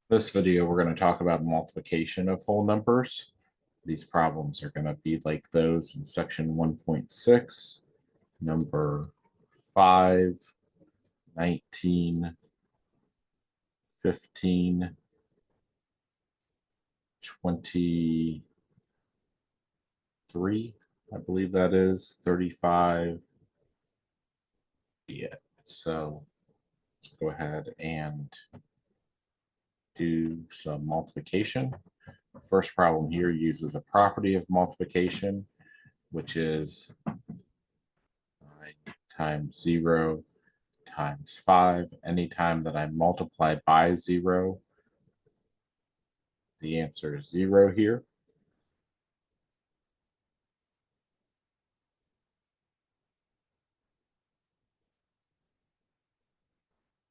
This video, we're going to talk about multiplication of whole numbers. These problems are going to be like those in section 1.6, number 5, 19, 15, 23, I believe that is, 35. Yeah, so let's go ahead and do some multiplication. The first problem here uses a property of multiplication, which is 9 times 0 times 5. Anytime that I multiply by 0, the answer is 0 here.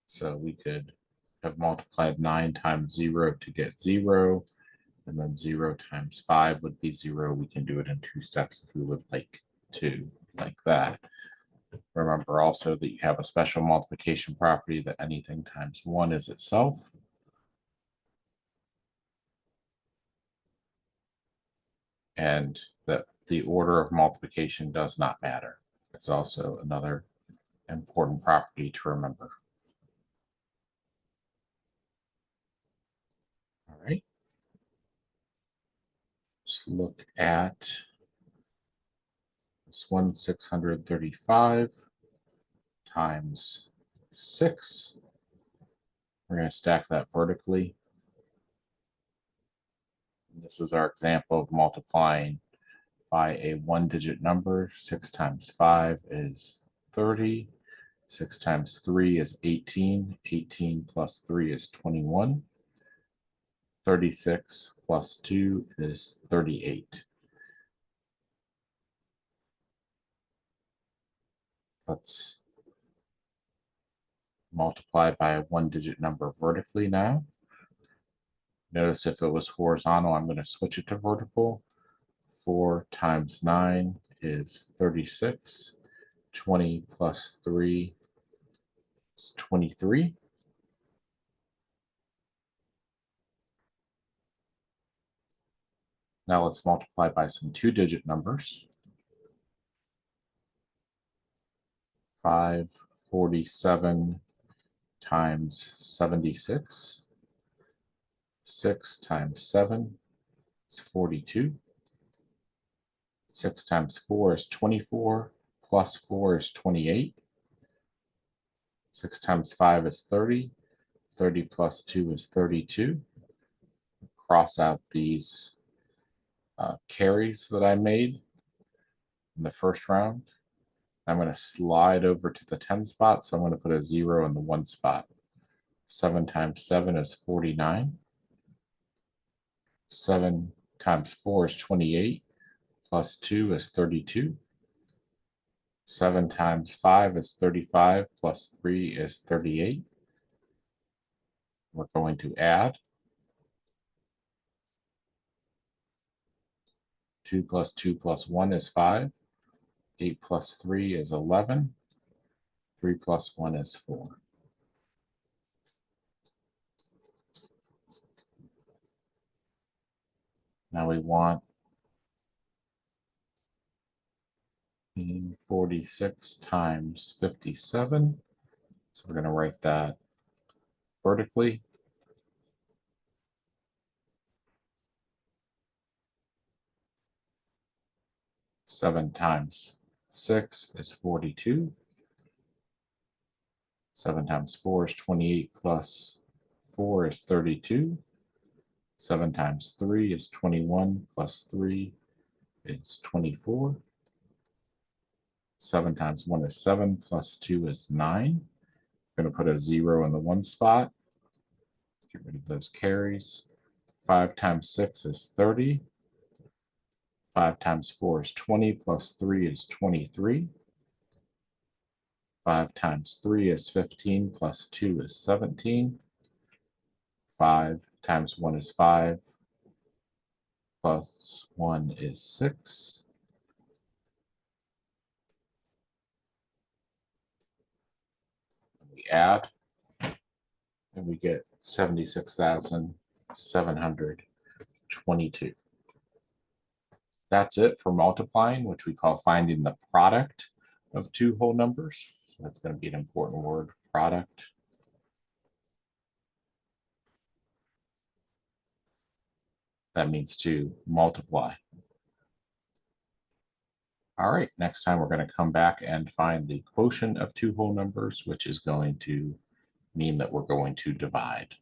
So we could have multiplied 9 times 0 to get 0, and then 0 times 5 would be 0. We can do it in 2 steps if we would like to, like that. Remember also that you have a special multiplication property that anything times 1 is itself. And that the order of multiplication does not matter. It's also another important property to remember. All right. Let's look at this one, 635 times 6. We're going to stack that vertically. This is our example of multiplying by a one-digit number. 6 times 5 is 30. 6 times 3 is 18. 18 plus 3 is 21. 36 plus 2 is 38. Let's multiply by a one-digit number vertically now. Notice if it was horizontal, I'm going to switch it to vertical. 4 times 9 is 36. 20 plus 3 is 23. Now let's multiply by some two-digit numbers. 547 times 76. 6 times 7 is 42. 6 times 4 is 24, plus 4 is 28. 6 times 5 is 30. 30 plus 2 is 32. Cross out these carries that I made in the first round. I'm going to slide over to the 10 spot, so I'm going to put a 0 in the 1 spot. 7 times 7 is 49. 7 times 4 is 28, plus 2 is 32. 7 times 5 is 35, plus 3 is 38. We're going to add. 2 plus 2 plus 1 is 5. 8 plus 3 is 11. 3 plus 1 is 4. Now we want 46 times 57. So we're going to write that vertically. Seven times 6 is 42. 7 times 4 is 28, plus 4 is 32. 7 times 3 is 21, plus 3 is 24. 7 times 1 is 7, plus 2 is 9. I'm going to put a 0 in the 1 spot. Get rid of those carries. 5 times 6 is 30. 5 times 4 is 20, plus 3 is 23. 5 times 3 is 15, plus 2 is 17. 5 times 1 is 5, plus 1 is 6. We add. and we get 76,722. That's it for multiplying, which we call finding the product of two whole numbers. So that's going to be an important word, product. That means to multiply. All right, next time we're going to come back and find the quotient of two whole numbers, which is going to mean that we're going to divide.